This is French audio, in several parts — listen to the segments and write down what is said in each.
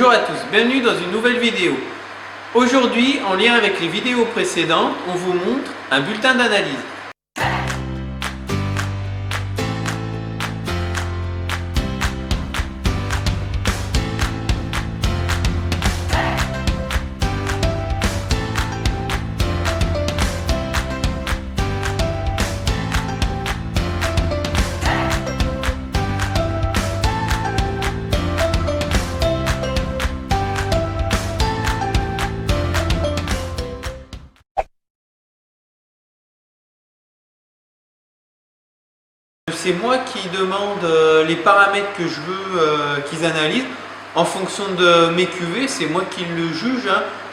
Bonjour à tous, bienvenue dans une nouvelle vidéo. Aujourd'hui, en lien avec les vidéos précédentes, on vous montre un bulletin d'analyse. C'est moi qui demande les paramètres que je veux qu'ils analysent en fonction de mes cuvées, c'est moi qui le juge,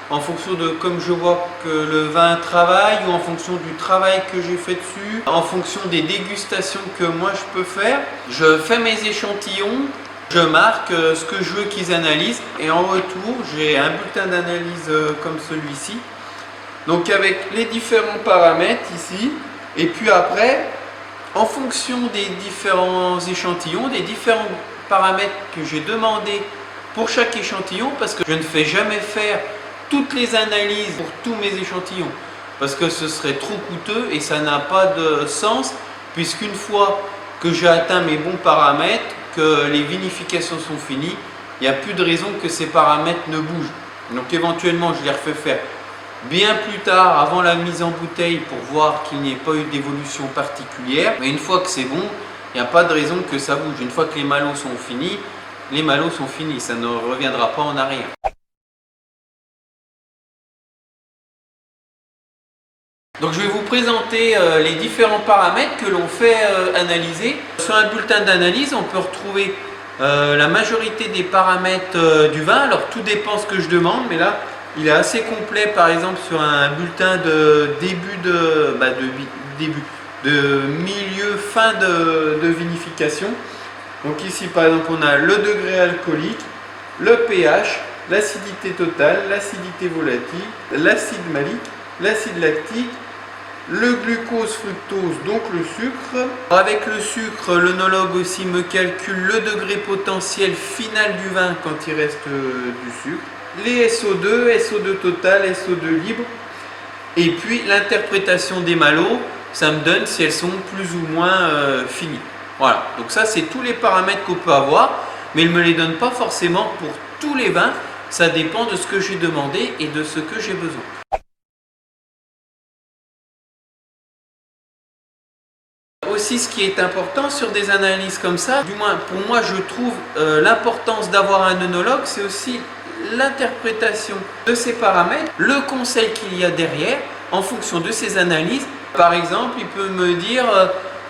en fonction de comme je vois que le vin travaille ou en fonction du travail que j'ai fait dessus, en fonction des dégustations que moi je peux faire. Je fais mes échantillons, je marque ce que je veux qu'ils analysent et en retour j'ai un bulletin d'analyse comme celui-ci. Donc avec les différents paramètres ici et puis après, en fonction des différents échantillons, des différents paramètres que j'ai demandé pour chaque échantillon, parce que je ne fais jamais faire toutes les analyses pour tous mes échantillons, parce que ce serait trop coûteux et ça n'a pas de sens, puisqu'une fois que j'ai atteint mes bons paramètres, que les vinifications sont finies, il n'y a plus de raison que ces paramètres ne bougent. Donc éventuellement je les refais faire bien plus tard, avant la mise en bouteille, pour voir qu'il n'y ait pas eu d'évolution particulière. Mais une fois que c'est bon, il n'y a pas de raison que ça bouge. Une fois que les malots sont finis, les malots sont finis. Ça ne reviendra pas en arrière. Donc je vais vous présenter les différents paramètres que l'on fait analyser. Sur un bulletin d'analyse, on peut retrouver la majorité des paramètres du vin. Alors tout dépend ce que je demande, mais là, il est assez complet, par exemple sur un bulletin de milieu, fin de vinification. Donc ici par exemple on a le degré alcoolique, le pH, l'acidité totale, l'acidité volatile, l'acide malique, l'acide lactique, le glucose, fructose, donc le sucre. Avec le sucre, l'œnologue aussi me calcule le degré potentiel final du vin quand il reste du sucre. Les SO2, SO2 total, SO2 libre, et puis l'interprétation des malots, ça me donne si elles sont plus ou moins finies. Voilà, donc ça c'est tous les paramètres qu'on peut avoir, mais il ne me les donne pas forcément pour tous les vins, ça dépend de ce que j'ai demandé et de ce que j'ai besoin. Aussi, ce qui est important sur des analyses comme ça, du moins pour moi je trouve l'importance d'avoir un œnologue, c'est aussi l'interprétation de ces paramètres, le conseil qu'il y a derrière en fonction de ces analyses. Par exemple, il peut me dire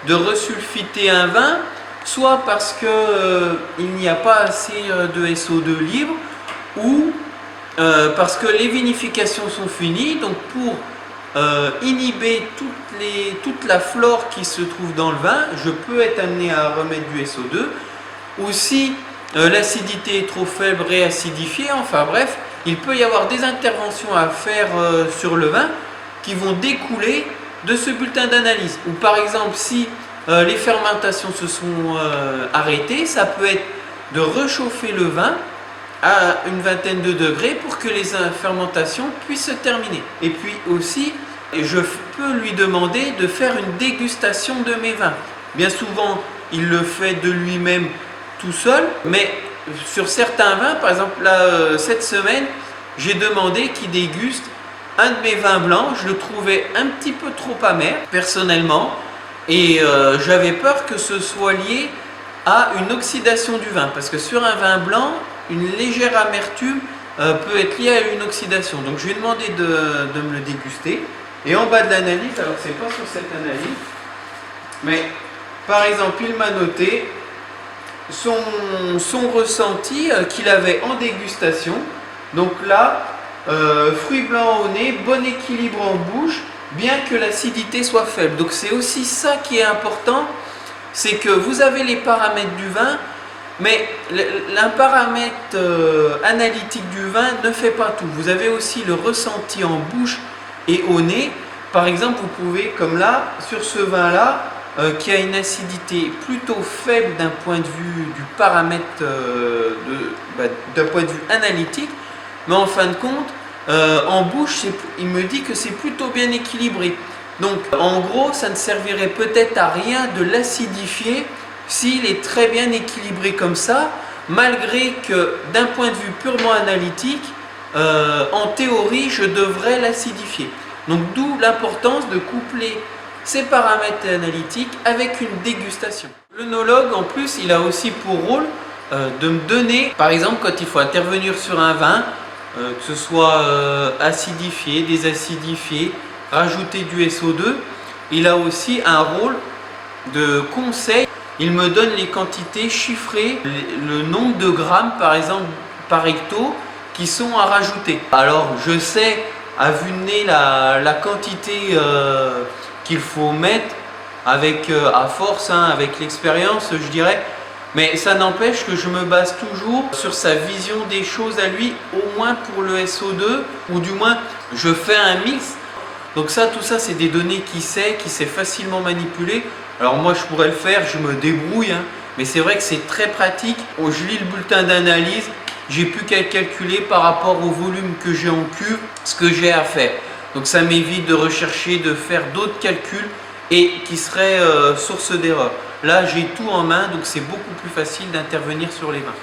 de resulfiter un vin, soit parce qu'il n'y a pas assez de SO2 libre, ou parce que les vinifications sont finies, donc pour inhiber toute la flore qui se trouve dans le vin, je peux être amené à remettre du SO2, ou si l'acidité est trop faible, réacidifier, enfin bref, il peut y avoir des interventions à faire sur le vin qui vont découler de ce bulletin d'analyse. Ou par exemple, si les fermentations se sont arrêtées, ça peut être de réchauffer le vin à une vingtaine de degrés pour que les fermentations puissent se terminer. Et puis aussi, je peux lui demander de faire une dégustation de mes vins. Bien souvent, il le fait de lui-même tout seul, mais sur certains vins, par exemple là, cette semaine, j'ai demandé qu'il déguste un de mes vins blancs. Je le trouvais un petit peu trop amer, personnellement, et j'avais peur que ce soit lié à une oxydation du vin, parce que sur un vin blanc, une légère amertume peut être liée à une oxydation. Donc je lui ai demandé de me le déguster, et en bas de l'analyse, alors c'est pas sur cette analyse, mais par exemple, il m'a noté son ressenti qu'il avait en dégustation. Donc là, fruits blancs au nez, bon équilibre en bouche, bien que l'acidité soit faible. Donc c'est aussi ça qui est important, c'est que vous avez les paramètres du vin, mais un paramètre analytique du vin ne fait pas tout. Vous avez aussi le ressenti en bouche et au nez. Par exemple, vous pouvez, comme là, sur ce vin-là, qui a une acidité plutôt faible d'un point de vue du paramètre, d'un point de vue analytique, mais en fin de compte, en bouche, il me dit que c'est plutôt bien équilibré. Donc en gros, ça ne servirait peut-être à rien de l'acidifier s'il est très bien équilibré comme ça, malgré que d'un point de vue purement analytique, en théorie, je devrais l'acidifier. Donc d'où l'importance de coupler ces paramètres analytiques avec une dégustation. L'œnologue, en plus, il a aussi pour rôle de me donner, par exemple, quand il faut intervenir sur un vin, que ce soit acidifié, désacidifié, rajouter du SO2, il a aussi un rôle de conseil. Il me donne les quantités chiffrées, le nombre de grammes par exemple par hecto qui sont à rajouter. Alors je sais à vue de nez la quantité qu'il faut mettre avec à force, avec l'expérience je dirais, mais ça n'empêche que je me base toujours sur sa vision des choses à lui, au moins pour le SO2, ou du moins je fais un mix. Donc ça, tout ça, c'est des données qu'il sait facilement manipuler. Alors moi, je pourrais le faire, je me débrouille, mais c'est vrai que c'est très pratique. Je lis le bulletin d'analyse, j'ai plus qu'à calculer par rapport au volume que j'ai en cuve, ce que j'ai à faire. Donc ça m'évite de rechercher, de faire d'autres calculs et qui seraient source d'erreur. Là, j'ai tout en main, donc c'est beaucoup plus facile d'intervenir sur les vins.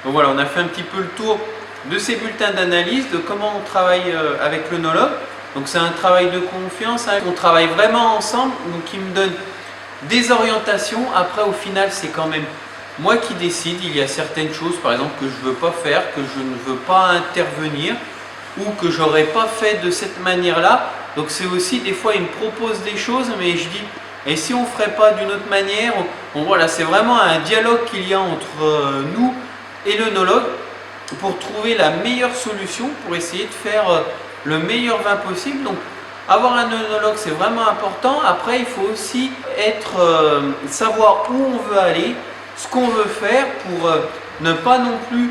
Donc voilà, on a fait un petit peu le tour de ces bulletins d'analyse, de comment on travaille avec l'œnologue. Donc c'est un travail de confiance, on travaille vraiment ensemble, donc il me donne des orientations. Après au final c'est quand même moi qui décide. Il y a certaines choses par exemple que je ne veux pas faire, que je ne veux pas intervenir ou que j'aurais pas fait de cette manière là. Donc c'est aussi des fois il me propose des choses mais je dis et si on ne ferait pas d'une autre manière. Voilà, c'est vraiment un dialogue qu'il y a entre nous et l'œnologue pour trouver la meilleure solution pour essayer de faire le meilleur vin possible. Donc avoir un œnologue c'est vraiment important. Après il faut aussi savoir où on veut aller, ce qu'on veut faire pour ne pas non plus,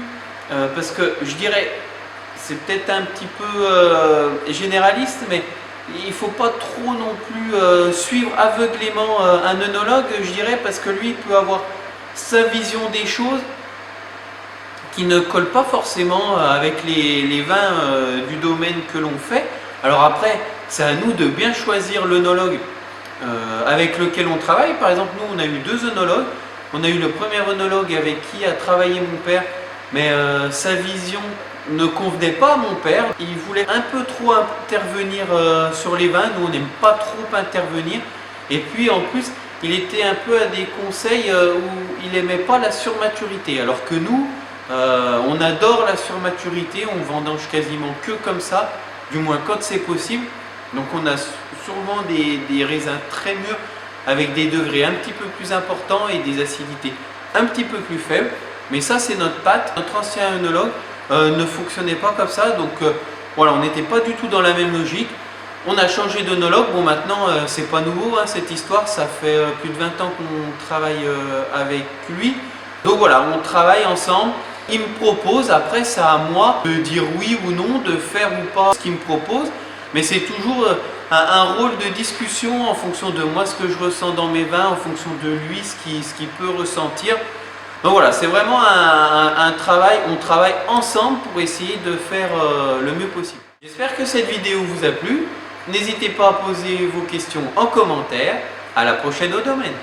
parce que je dirais c'est peut-être un petit peu généraliste, mais il ne faut pas trop non plus suivre aveuglément un œnologue, je dirais, parce que lui il peut avoir sa vision des choses qui ne colle pas forcément avec les vins du domaine que l'on fait. Alors après, c'est à nous de bien choisir l'œnologue avec lequel on travaille. Par exemple, nous, on a eu 2 œnologues. On a eu le premier œnologue avec qui a travaillé mon père, mais sa vision ne convenait pas à mon père. Il voulait un peu trop intervenir sur les vins. Nous, on n'aime pas trop intervenir. Et puis, en plus, il était un peu à des conseils où il n'aimait pas la surmaturité. Alors que nous, on adore la surmaturité, on vendange quasiment que comme ça, du moins quand c'est possible. Donc on a souvent des raisins très mûrs avec des degrés un petit peu plus importants et des acidités un petit peu plus faibles. Mais ça c'est notre patte. Notre ancien œnologue ne fonctionnait pas comme ça, donc voilà, on n'était pas du tout dans la même logique. On a changé d'œnologue. Bon, maintenant c'est pas nouveau cette histoire, ça fait plus de 20 ans qu'on travaille avec lui. Donc voilà, on travaille ensemble. Il me propose, après c'est à moi de dire oui ou non, de faire ou pas ce qu'il me propose, mais c'est toujours un rôle de discussion en fonction de moi, ce que je ressens dans mes vins, en fonction de lui, ce qu'il peut ressentir. Donc voilà, c'est vraiment un travail, on travaille ensemble pour essayer de faire le mieux possible. J'espère que cette vidéo vous a plu, n'hésitez pas à poser vos questions en commentaire, à la prochaine au domaine.